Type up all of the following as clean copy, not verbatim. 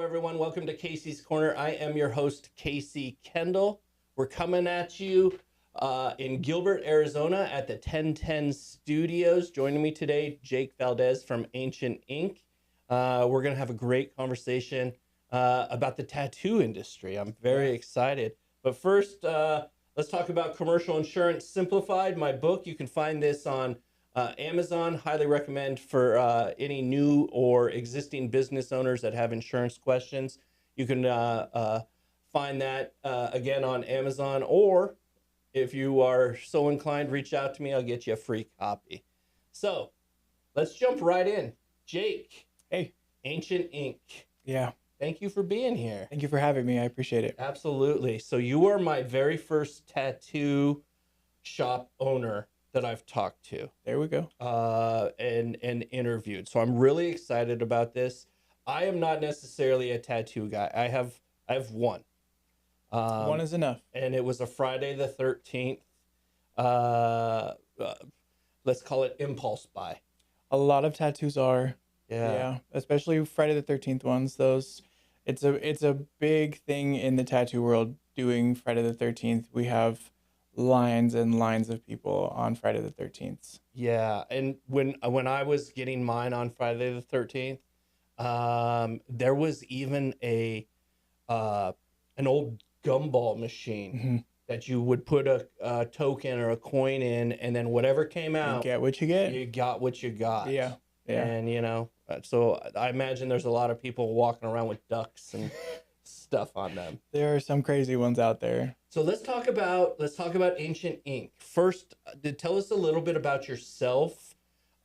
everyone. Welcome to Casey's Corner. I am your host, Casey Kendall. We're coming at you in Gilbert, Arizona at the 1010 Studios. Joining me today, Jake Valdes from Ancient Ink. We're going to have a great conversation about the tattoo industry. I'm very excited. But first, let's talk about commercial insurance simplified. My book, you can find this on Amazon. Highly recommend for any new or existing business owners that have insurance questions. You can find that again on Amazon, or if you are so inclined, reach out to me. I'll get you a free copy. So let's jump right in. Jake. Hey. Ancient Ink. Yeah. Thank you for being here. Thank you for having me. I appreciate it. Absolutely. So you are my very first tattoo shop owner that I've talked to. There we go. And interviewed. So I'm really excited about this. I am not necessarily a tattoo guy. I have one. One is enough. And it was a Friday the 13th. Let's call it impulse buy. A lot of tattoos are. Yeah. Especially Friday the 13th ones. Those, it's a big thing in the tattoo world doing Friday the 13th. We have lines and lines of people on Friday the 13th. Yeah, and when I was getting mine on Friday the 13th, there was even an old gumball machine that you would put a token or a coin in, and then whatever came out, You get what you get. you got what you got. Yeah. And so I imagine there's a lot of people walking around with ducks and stuff on them. There are some crazy ones out there. So let's talk about Ancient Ink. First, tell us a little bit about yourself,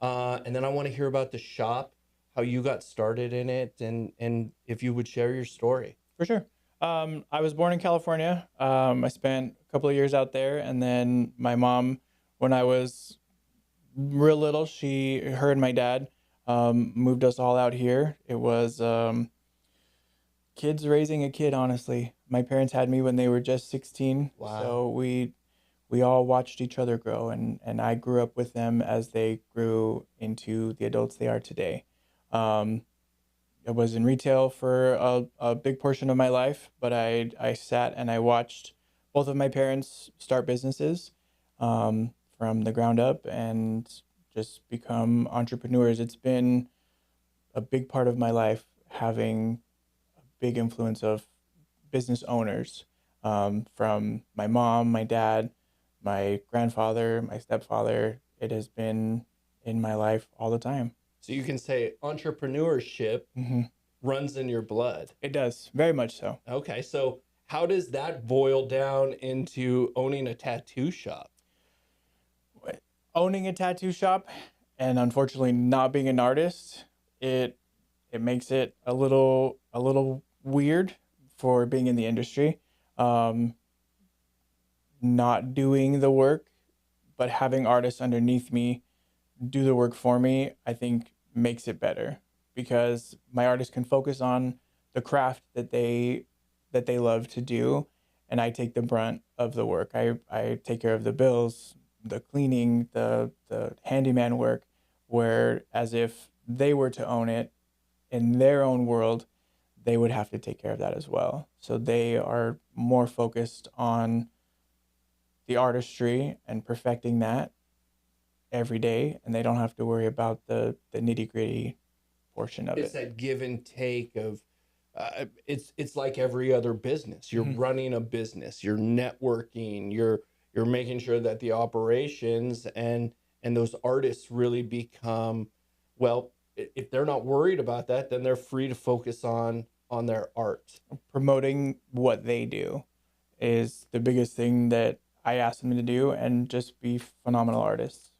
and then I want to hear about the shop, how you got started in it, and if you would share your story. For sure. I was born in California. I spent a couple of years out there, and then my mom, when I was real little, her and my dad moved us all out here. It was kids raising a kid, honestly. My parents had me when they were just 16. Wow. So we all watched each other grow, and I grew up with them as they grew into the adults they are today. I was in retail for a big portion of my life, but I sat and I watched both of my parents start businesses from the ground up and just become entrepreneurs. It's been a big part of my life, having a big influence of business owners, from my mom, my dad, my grandfather, my stepfather. It has been in my life all the time. So you can say entrepreneurship runs in your blood. It does, very much so. Okay, so how does that boil down into owning a tattoo shop? Owning a tattoo shop, and unfortunately not being an artist, it makes it a little weird for being in the industry. Not doing the work, but having artists underneath me do the work for me, I think makes it better, because my artists can focus on the craft that they love to do, and I take the brunt of the work. I take care of the bills, the cleaning, the handyman work, where as if they were to own it in their own world, they would have to take care of that as well. So they are more focused on the artistry and perfecting that every day, and they don't have to worry about the nitty-gritty portion of it. It's that give and take of it's like every other business. You're running a business, you're networking, you're making sure that the operations and those artists really become, well, if they're not worried about that, then they're free to focus on their art. Promoting what they do is the biggest thing that I ask them to do, and just be phenomenal artists,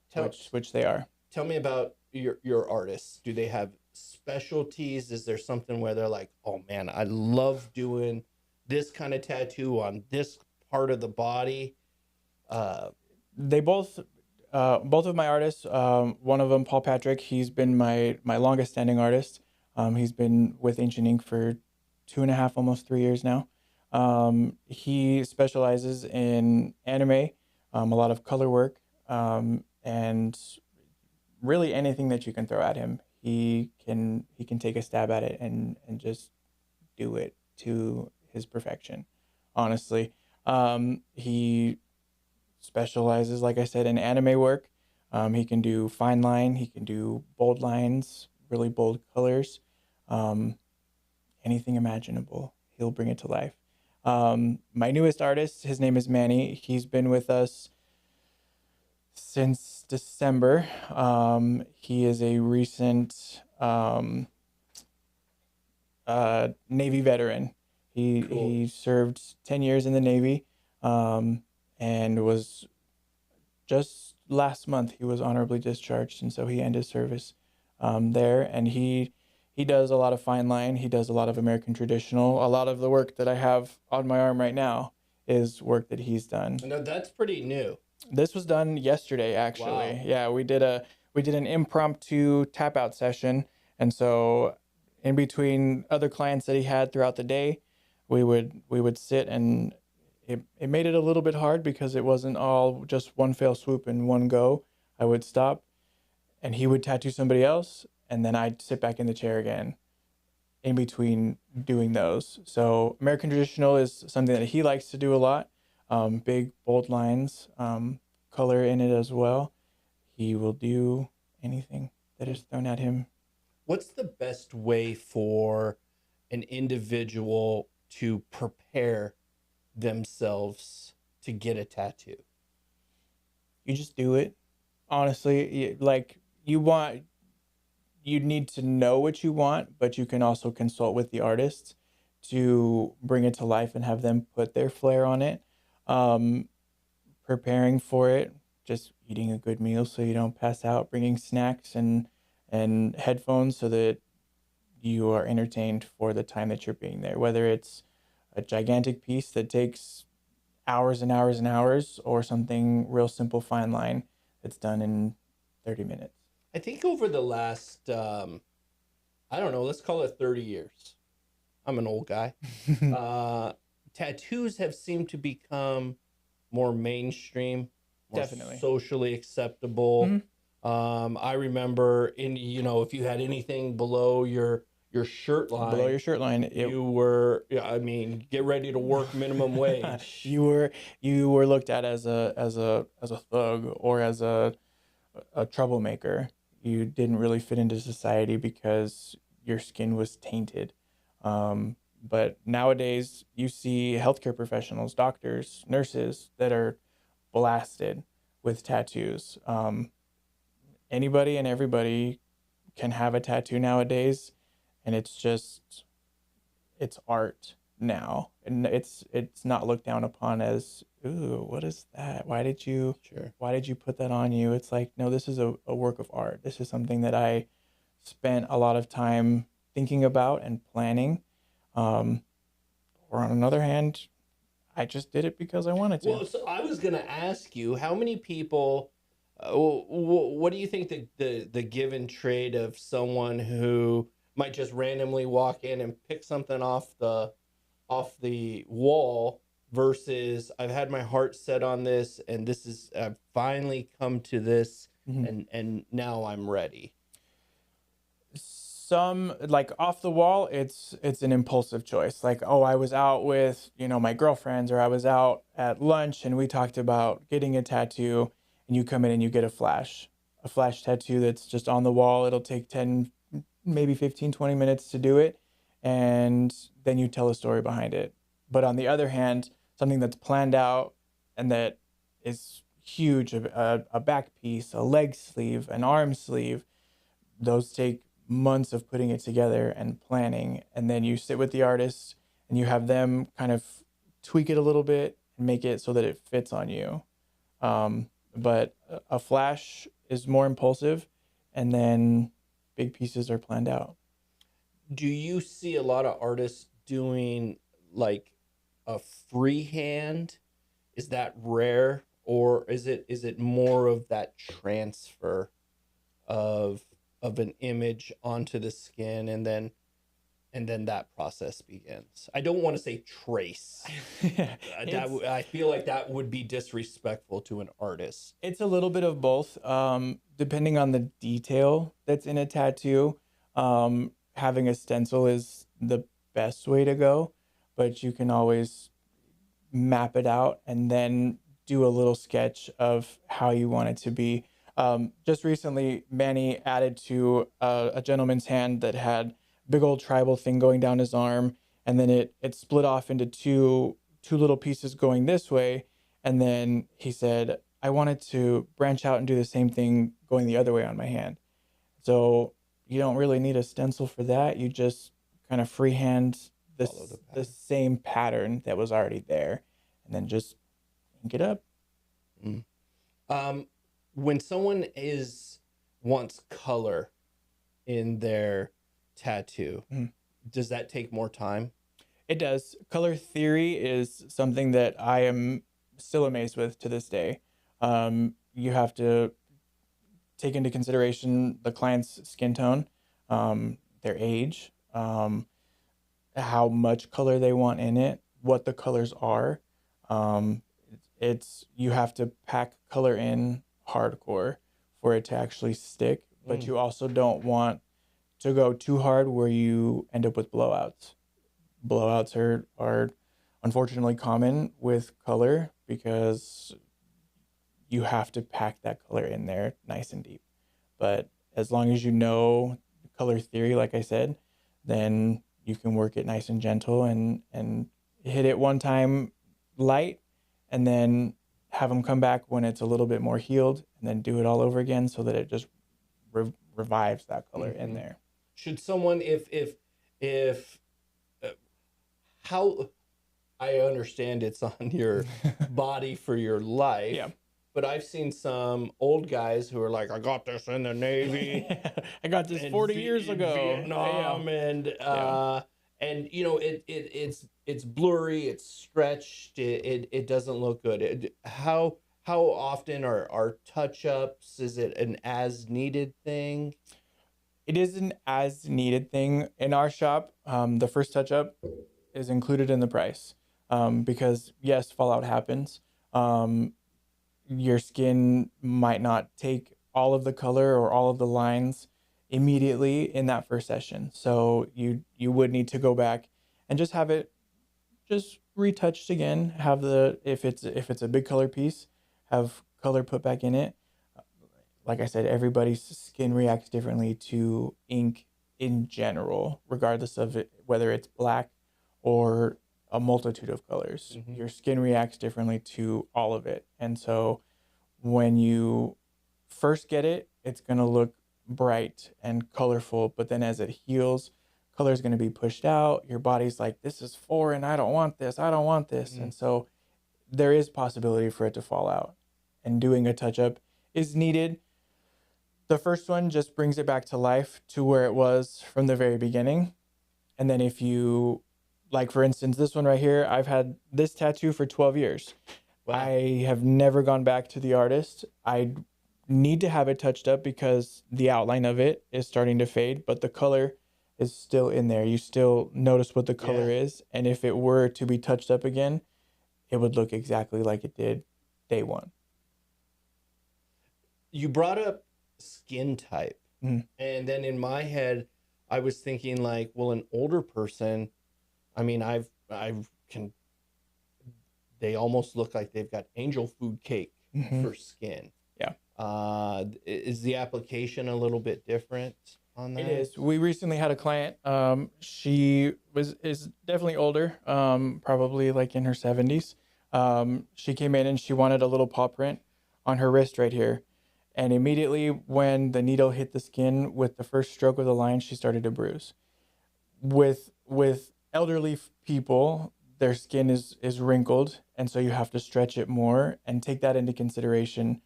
which they are. Tell me about your artists. Do they have specialties? Is there something where they're like, oh man, I love doing this kind of tattoo on this part of the body? They both of my artists, one of them, Paul Patrick, he's been my longest standing artist. He's been with Ancient Ink for 2.5, almost 3 years now. He specializes in anime, a lot of color work, and really anything that you can throw at him, he can take a stab at it and just do it to his perfection, honestly. He specializes, like I said, in anime work. He can do fine line, he can do bold lines, really bold colors, um, anything imaginable. He'll bring it to life. My newest artist, his name is Manny. He's been with us since December. He is a recent Navy veteran. He served 10 years in the Navy, and was just last month he was honorably discharged, and so he ended service there. And he does a lot of fine line. He does a lot of American traditional. A lot of the work that I have on my arm right now is work that he's done. No, that's pretty new. This was done yesterday, actually. Wow. Yeah, we did an impromptu tap out session, and so in between other clients that he had throughout the day, we would sit, and it made it a little bit hard because it wasn't all just one fell swoop and one go. I would stop, and he would tattoo somebody else, and then I'd sit back in the chair again in between doing those. So American traditional is something that he likes to do a lot. Big bold lines, color in it as well. He will do anything that is thrown at him. What's the best way for an individual to prepare themselves to get a tattoo? You just do it. Honestly, like you need to know what you want, but you can also consult with the artists to bring it to life and have them put their flair on it. Preparing for it, just eating a good meal so you don't pass out, bringing snacks and headphones so that you are entertained for the time that you're being there, whether it's a gigantic piece that takes hours and hours and hours, or something real simple fine line that's done in 30 minutes. I think over the last, I don't know, let's call it 30 years. I'm an old guy. Tattoos have seemed to become more mainstream, more Definitely. socially acceptable. Mm-hmm. I remember if you had anything below your shirt line, you were, get ready to work minimum wage. you were looked at as a thug or as a troublemaker. You didn't really fit into society because your skin was tainted. But nowadays you see healthcare professionals, doctors, nurses that are blasted with tattoos. Anybody and everybody can have a tattoo nowadays, and it's art now, and it's not looked down upon as, ooh, what is that? Why did you put that on you? It's like, no, this is a work of art. This is something that I spent a lot of time thinking about and planning. Or on another hand, I just did it because I wanted to. Well, so I was going to ask you, how many people, what do you think the give and trade of someone who might just randomly walk in and pick something off the wall versus I've had my heart set on this, and I've finally come to this, and now I'm ready? Some, like off the wall, it's an impulsive choice. Like, oh, I was out with, my girlfriends, or I was out at lunch and we talked about getting a tattoo, and you come in and you get a flash tattoo that's just on the wall. It'll take 10, maybe 15, 20 minutes to do it. And then you tell a story behind it. But on the other hand, something that's planned out and that is huge, a back piece, a leg sleeve, an arm sleeve, those take months of putting it together and planning. And then you sit with the artists and you have them kind of tweak it a little bit and make it so that it fits on you. But a flash is more impulsive, and then big pieces are planned out. Do you see a lot of artists doing like a freehand? Is that rare, or is it more of that transfer of an image onto the skin, and then that process begins? I don't want to say trace. I feel like that would be disrespectful to an artist. It's a little bit of both, depending on the detail that's in a tattoo. Having a stencil is the best way to go, but you can always map it out and then do a little sketch of how you want it to be. Just recently, Manny added to a gentleman's hand that had big old tribal thing going down his arm, and then it split off into two little pieces going this way, and then he said, I wanted to branch out and do the same thing going the other way on my hand. So you don't really need a stencil for that. You just kind of freehand the same pattern that was already there, and then just ink it up. Mm. When someone wants color in their tattoo, does that take more time? It does. Color theory is something that I am still amazed with to this day. You have to take into consideration the client's skin tone, their age, how much color they want in it, what the colors are. You have to pack color in hardcore for it to actually stick, but you also don't want to go too hard where you end up with blowouts. Blowouts are unfortunately common with color because you have to pack that color in there nice and deep. But as long as you know color theory, like I said, then you can work it nice and gentle and hit it one time light, and then have them come back when it's a little bit more healed, and then do it all over again so that it just revives that color in there. Should someone, if how I understand it's on your body for your life, yeah. But I've seen some old guys who are like, I got this in the Navy. I got this 40 years ago. Vietnam, and you know it's blurry, it's stretched, it doesn't look good. How often are touch ups? Is it an as needed thing? It is an as needed thing in our shop. The first touch up is included in the price because yes, fallout happens. Your skin might not take all of the color or all of the lines immediately in that first session. So you would need to go back and just have it just retouched again. Have if it's a big color piece, have color put back in it. Like I said, everybody's skin reacts differently to ink in general, regardless of whether it's black or a multitude of colors. Your skin reacts differently to all of it. And so when you first get it, it's going to look bright and colorful, but then as it heals, color is going to be pushed out. Your body's like, this is foreign. I don't want this. I don't want this. And so there is possibility for it to fall out, and doing a touch up is needed. The first one just brings it back to life to where it was from the very beginning. And then if you, like for instance, this one right here, I've had this tattoo for 12 years. Wow. I have never gone back to the artist. I need to have it touched up because the outline of it is starting to fade, but the color is still in there. You still notice what the color is. And if it were to be touched up again, it would look exactly like it did day one. You brought up skin type. And then in my head, I was thinking like, well, an older person, I mean, they almost look like they've got angel food cake for skin. Yeah. Is the application a little bit different on that? It is. We recently had a client. She is definitely older, probably like in her 70s. She came in and she wanted a little paw print on her wrist right here. And immediately when the needle hit the skin with the first stroke of the line, she started to bruise. With elderly people, their skin is wrinkled, and so you have to stretch it more and take that into consideration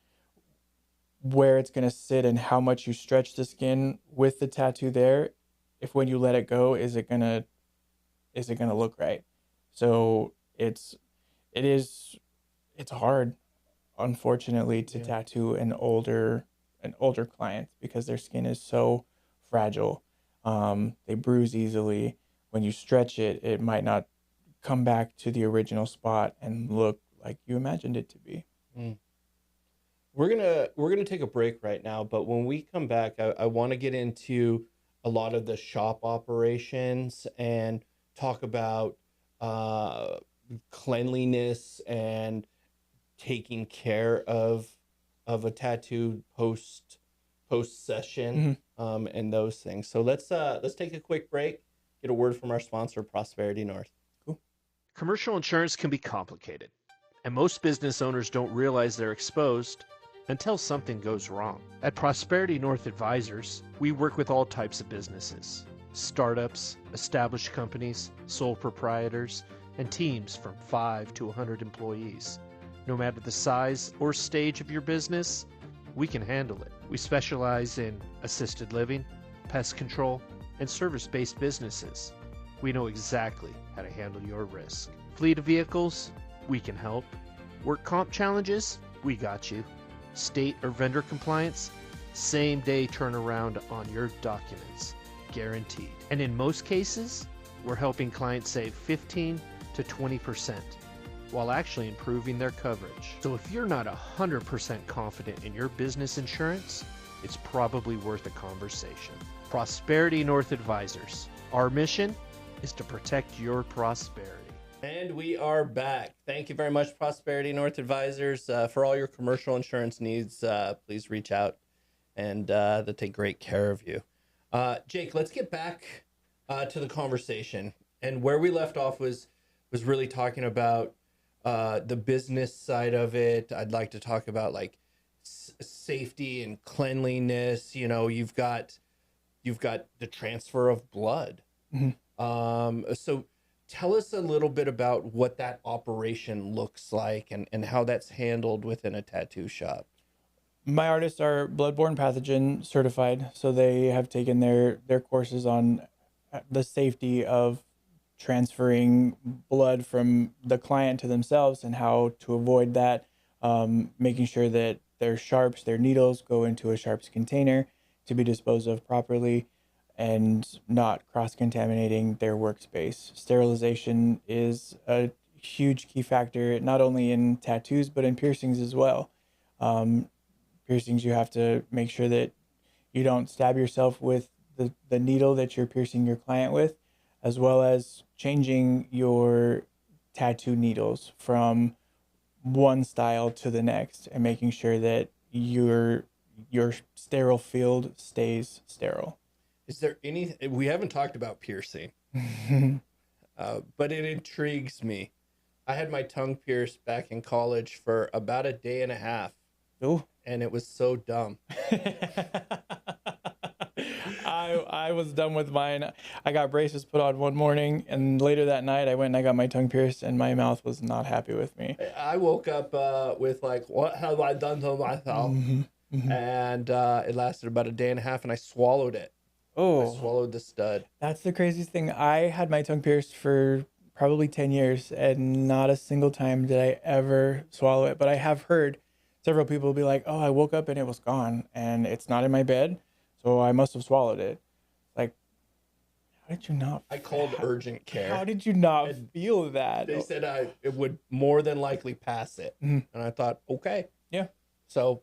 where it's going to sit and how much you stretch the skin with the tattoo there. If when you let it go, is it going to look right? So it's hard, unfortunately, to tattoo an older client because their skin is so fragile. They bruise easily. When you stretch it, it might not come back to the original spot and look like you imagined it to be. We're gonna take a break right now, but when we come back, I want to get into a lot of the shop operations and talk about cleanliness and taking care of a tattoo post session, and those things. So let's take a quick break, get a word from our sponsor, Prosperity North. Cool. Commercial insurance can be complicated, and most business owners don't realize they're exposed until something goes wrong. At Prosperity North Advisors, we work with all types of businesses: startups, established companies, sole proprietors, and teams from 5 to 100 employees. No matter the size or stage of your business, we can handle it. We specialize in assisted living, pest control, and service-based businesses. We know exactly how to handle your risk. Fleet of vehicles, we can help. Work comp challenges, we got you. State or vendor compliance, same day turnaround on your documents, guaranteed. And in most cases, we're helping clients save 15 to 20% while actually improving their coverage. So if you're not 100% confident in your business insurance, it's probably worth a conversation. Prosperity North Advisors. Our mission is to protect your prosperity. And we are back. Thank you very much, Prosperity North Advisors. For all your commercial insurance needs, please reach out, and they'll take great care of you. Jake, let's get back to the conversation. And where we left off was really talking about the business side of it. I'd like to talk about like safety and cleanliness. You know, you've got the transfer of blood. So tell us a little bit about what that operation looks like and how that's handled within a tattoo shop. My artists are bloodborne pathogen certified, so they have taken their courses on the safety of transferring blood from the client to themselves and how to avoid that, making sure that their sharps, their needles go into a sharps container to be disposed of properly and not cross-contaminating their workspace. Sterilization is a huge key factor, not only in tattoos, but in piercings as well. Piercings, you have to make sure that you don't stab yourself with the needle that you're piercing your client with, as well as changing your tattoo needles from one style to the next and making sure that your sterile field stays sterile. Is there anything, we haven't talked about piercing, but it intrigues me. I had my tongue pierced back in college for about a day and a half. Ooh. And it was so dumb. I was done with mine. I got braces put on one morning, and later that night I went and I got my tongue pierced, and my mouth was not happy with me. I woke up with like, what have I done to myself? And it lasted about a day and a half, and I swallowed it. Oh, I swallowed the stud. That's the craziest thing. I had my tongue pierced for probably 10 years, and not a single time did I ever swallow it. But I have heard several people be like, oh, I woke up and it was gone, and it's not in my bed, so I must have swallowed it. Like, how did you not? I called urgent care. How did you not feel that? They said it would more than likely pass it. And I thought, okay. Yeah. So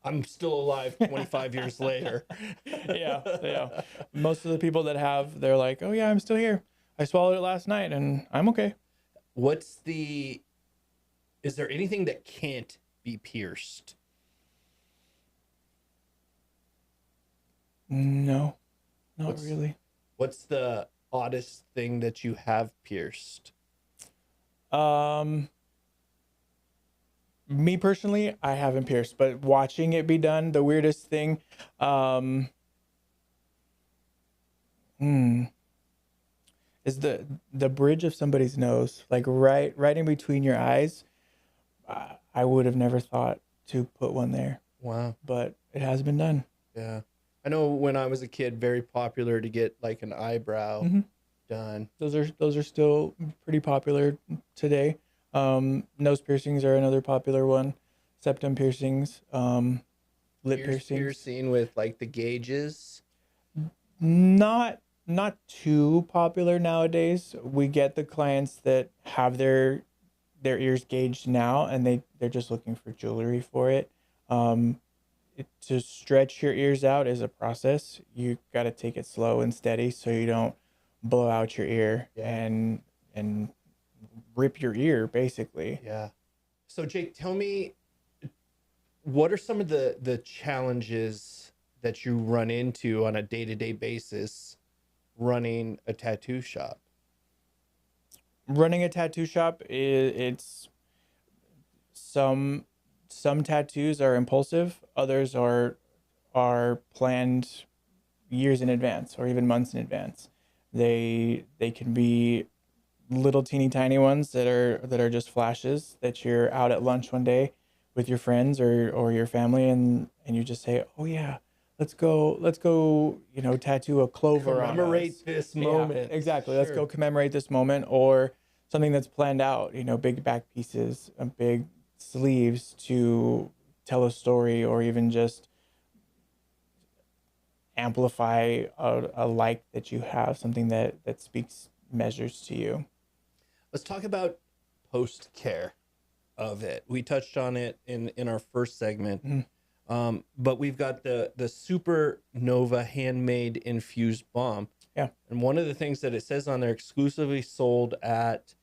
I'm still alive 25 years later. Yeah. Most of the people that have, they're like, oh yeah, I'm still here. I swallowed it last night and I'm okay. Is there anything that can't be pierced? No, not really. What's the oddest thing that you have pierced? Me personally, I haven't pierced, but watching it be done, the weirdest thing, is the bridge of somebody's nose, like right in between your eyes. I would have never thought to put one there. Wow. But it has been done. Yeah. I know when I was a kid, very popular to get like an eyebrow done. Those are still pretty popular today. Nose piercings are another popular one. Septum piercings, lip piercings. Piercing with like the gauges. Not too popular nowadays. We get the clients that have their ears gauged now, and they're just looking for jewelry for it. To stretch your ears out is a process. You got to take it slow and steady so you don't blow out your ear Yeah. and rip your ear, basically. Yeah. So Jake, tell me, what are some of the challenges that you run into on a day-to-day basis running a tattoo shop? Running a tattoo shop, it's some tattoos are impulsive, others are planned years in advance or even months in advance. They can be little teeny tiny ones that are just flashes that you're out at lunch one day with your friends or your family, and you just say, oh yeah, let's go tattoo a clover on Commemorate us. this Yeah, moment. exactly. Let's Sure. go commemorate this moment, or something that's planned out, big back pieces, big sleeves to tell a story, or even just amplify a like that you have, something that speaks measures to you. Let's talk about post care of it. We touched on it in our first segment. But we've got the Supernova handmade infused balm. Yeah. And one of the things that it says on there, exclusively sold at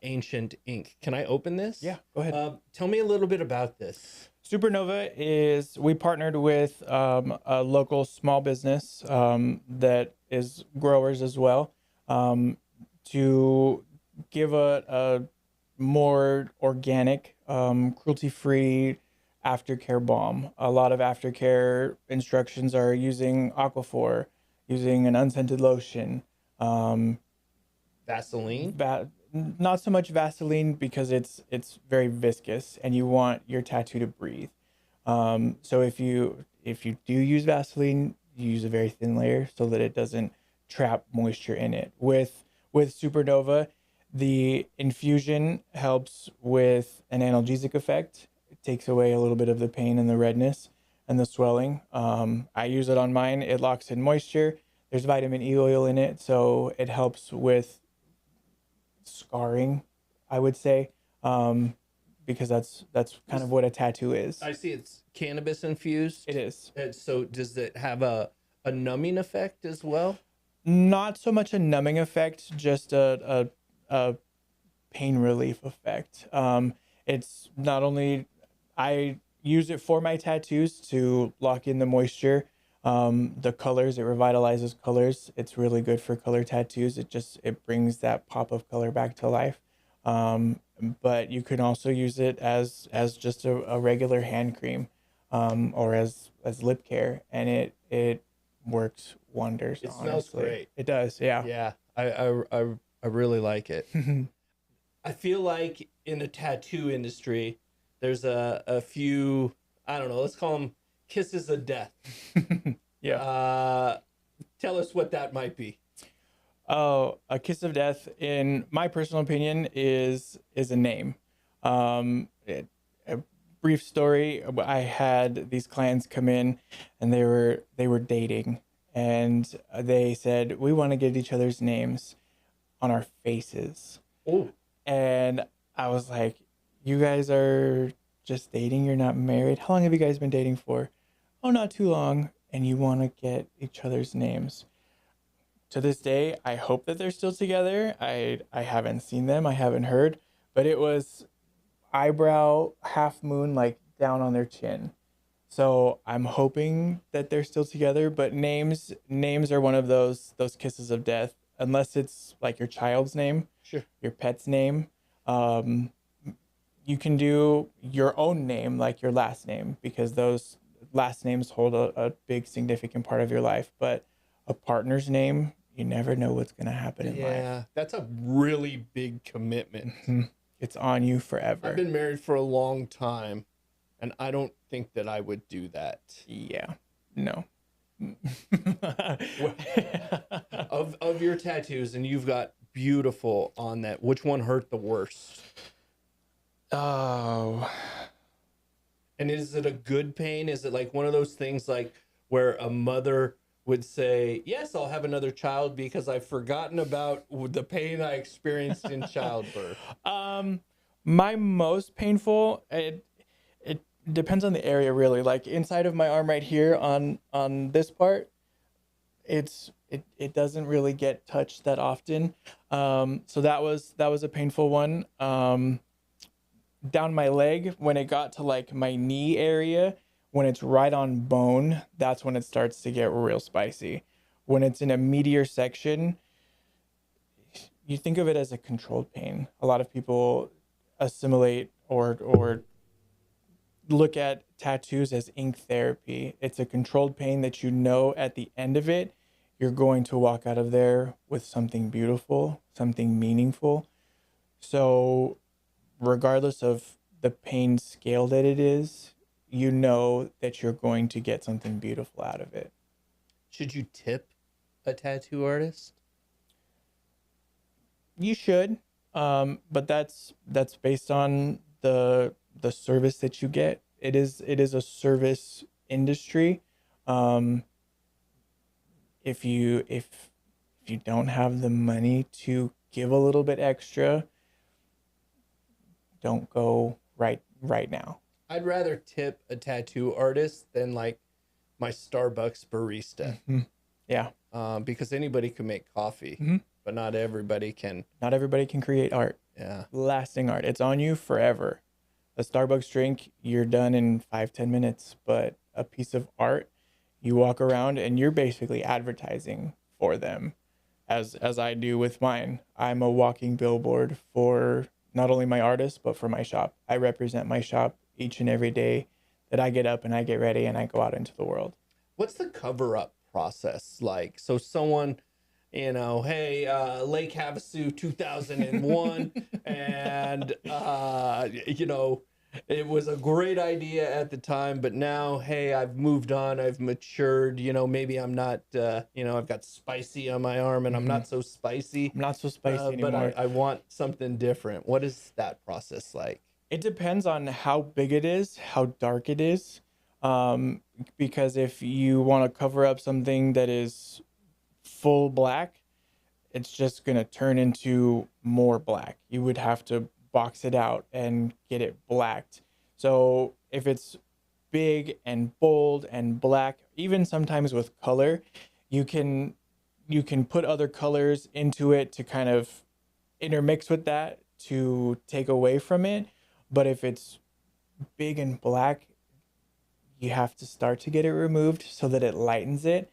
Ancient Ink. Can I open this? Yeah, go ahead. Tell me a little bit about this. Supernova we partnered with a local small business that is growers as well, to give a more organic, cruelty-free aftercare balm. A lot of aftercare instructions are using Aquaphor, using an unscented lotion. Vaseline? Not so much Vaseline, because it's very viscous and you want your tattoo to breathe. So if you do use Vaseline, you use a very thin layer so that it doesn't trap moisture in it. With Supernova, the infusion helps with an analgesic effect. It takes away a little bit of the pain and the redness and the swelling. I use it on mine. It locks in moisture. There's vitamin E oil in it, so it helps with scarring, I would say, because that's kind of what a tattoo is. I see it's cannabis infused. It is. So does it have a numbing effect as well? Not so much a numbing effect, just a pain relief effect. It's not only, I use it for my tattoos to lock in the moisture, the colors. It revitalizes colors. It's really good for color tattoos. It brings that pop of color back to life. But you can also use it as just a regular hand cream, or as lip care, and it works wonders. It honestly. smells great. It does, yeah. Yeah, I really like it. I feel like in the tattoo industry, there's a few, I don't know, let's call them kisses of death. Yeah. Tell us what that might be. Oh, a kiss of death, in my personal opinion, is a name. A brief story. I had these clients come in, and they were dating, and they said, we want to get each other's names on our faces. Oh. And I was like, you guys are just dating? You're not married? How long have you guys been dating for? Oh, not too long. And you want to get each other's names. To this day, I hope that they're still together. I haven't seen them. I haven't heard. But it was eyebrow, half moon, like down on their chin. So I'm hoping that they're still together. But names are one of those kisses of death. Unless it's like your child's name, Sure, your pet's name. You can do your own name, like your last name, because those last names hold a big significant part of your life. But a partner's name, you never know what's going to happen in life. Yeah, that's a really big commitment. It's on you forever. I've been married for a long time, and I don't think that I would do that. Yeah, no. Of your tattoos, and you've got beautiful on that, which one hurt the worst? Oh. And is it a good pain? Is it like one of those things like where a mother would say, yes, I'll have another child because I've forgotten about the pain I experienced in childbirth? My most painful, it depends on the area, really. Like inside of my arm right here on this part, it doesn't really get touched that often. So that was a painful one. Down my leg, when it got to like my knee area, when it's right on bone, that's when it starts to get real spicy. When it's in a meatier section, you think of it as a controlled pain. A lot of people assimilate or look at tattoos as ink therapy. It's a controlled pain that you know at the end of it, you're going to walk out of there with something beautiful, something meaningful. So, regardless of the pain scale that it is, you know that you're going to get something beautiful out of it. Should you tip a tattoo artist? You should, but that's based on the service that you get. It is a service industry. Um, if you don't have the money to give a little bit extra, don't go right now. I'd rather tip a tattoo artist than like my Starbucks barista. Mm-hmm. Yeah. Because anybody can make coffee, Mm-hmm. but not everybody can. Not everybody can create art. Yeah. Lasting art. It's on you forever. A Starbucks drink, you're done in 5-10 minutes, but a piece of art, you walk around and you're basically advertising for them, as I do with mine. I'm a walking billboard for not only my artist, but for my shop. I represent my shop each and every day that I get up and I get ready and I go out into the world. What's the cover up process like? So someone, hey, Lake Havasu 2001, and it was a great idea at the time, but now, hey, I've moved on, I've matured, maybe I'm not, I've got spicy on my arm and I'm not so spicy. I'm not so spicy anymore. But I want something different. What is that process like? It depends on how big it is, how dark it is. Because if you want to cover up something that is full black, it's just going to turn into more black. You would have to box it out and get it blacked. So if it's big and bold and black, even sometimes with color, you can put other colors into it to kind of intermix with that to take away from it. But if it's big and black, you have to start to get it removed so that it lightens it.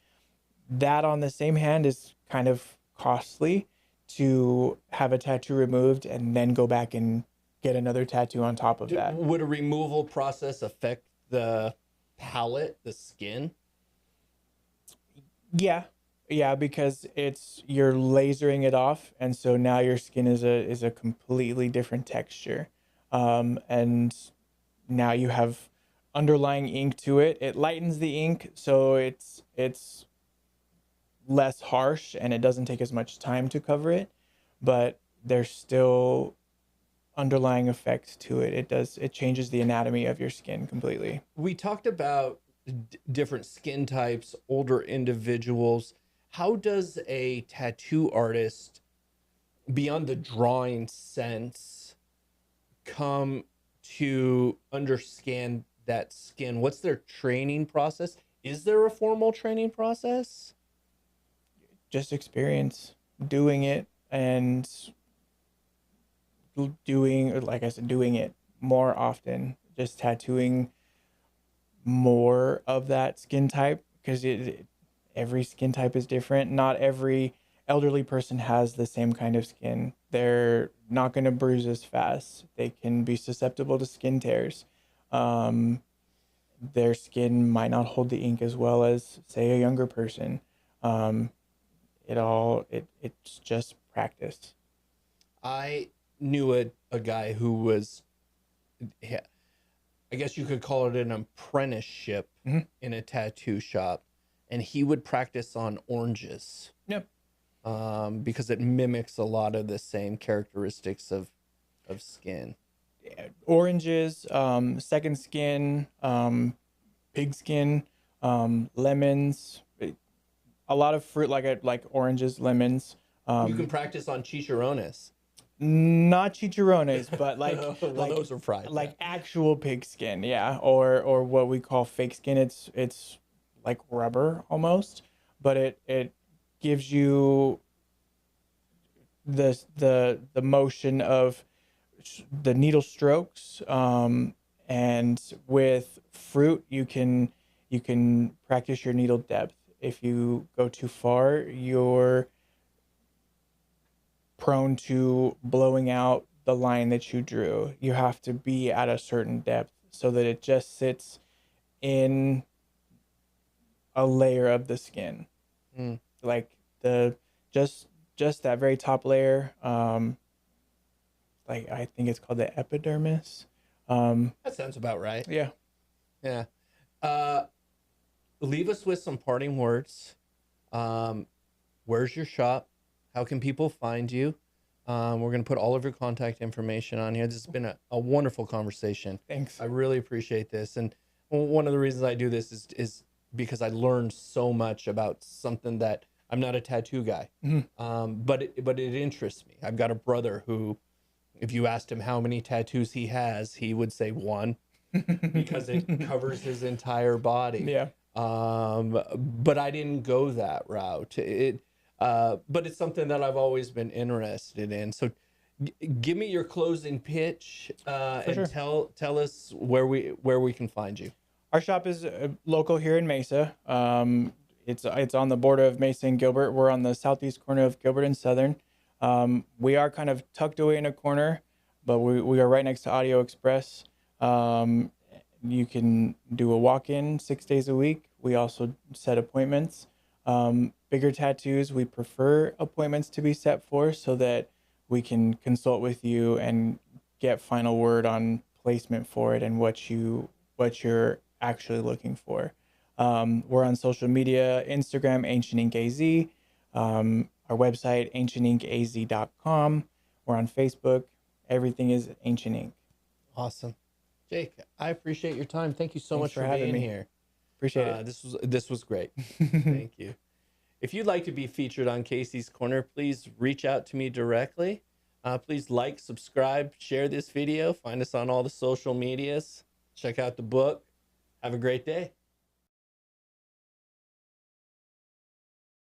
That on the same hand is kind of costly to have a tattoo removed and then go back and get another tattoo on top of that. Would a removal process affect the palate, the skin? Yeah, because you're lasering it off, and so now your skin is a completely different texture, and now you have underlying ink to it. It lightens the ink, so it's less harsh and it doesn't take as much time to cover it, but there's still underlying effects to it. It changes the anatomy of your skin completely. We talked about different skin types, older individuals. How does a tattoo artist, beyond the drawing sense, come to understand that skin? What's their training process? Is there a formal training process? Just experience doing it and doing it more often, just tattooing more of that skin type, because every skin type is different. Not every elderly person has the same kind of skin. They're not going to bruise as fast. They can be susceptible to skin tears. Their skin might not hold the ink as well as, say, a younger person. It's just practice. I knew a guy who was, I guess you could call it an apprenticeship in a tattoo shop, and he would practice on oranges. Yep. Because it mimics a lot of the same characteristics of skin. Oranges, second skin, pig skin, lemons, a lot of fruit like oranges, lemons. You can practice on chicharrones. Not chicharrones, but like those are fried. Like actual pig skin, yeah, or what we call fake skin. It's like rubber almost, but it gives you the motion of the needle strokes, and with fruit you can practice your needle depth. If you go too far, you're prone to blowing out the line that you drew. You have to be at a certain depth so that it just sits in a layer of the skin. Like the just that very top layer, like I think it's called the epidermis. That sounds about right. Yeah. Yeah. Leave us with some parting words. Where's your shop? How can people find you? We're going to put all of your contact information on here. This has been a wonderful conversation. Thanks. I really appreciate this. And one of the reasons I do this is because I learned so much about something that I'm not a tattoo guy, but it interests me. I've got a brother who, if you asked him how many tattoos he has, he would say one because it covers his entire body. Yeah. But I didn't go that route. But it's something that I've always been interested in. So give me your closing pitch, and sure. tell us where we can find you. Our shop is local here in Mesa. It's on the border of Mesa and Gilbert. We're on the southeast corner of Gilbert and Southern. We are kind of tucked away in a corner, but we are right next to Audio Express. You can do a walk-in 6 days a week. We also set appointments. Bigger tattoos, we prefer appointments to be set for so that we can consult with you and get final word on placement for it and what you're actually looking for. We're on social media, Instagram, Ancient Ink AZ, our website, ancientinkaz.com. We're on Facebook. Everything is Ancient Ink. Awesome. Jake, I appreciate your time. Thank you so much for having being me here. Appreciate it. This was great. Thank you. If you'd like to be featured on Casey's Corner, please reach out to me directly. Please like, subscribe, share this video. Find us on all the social medias. Check out the book. Have a great day.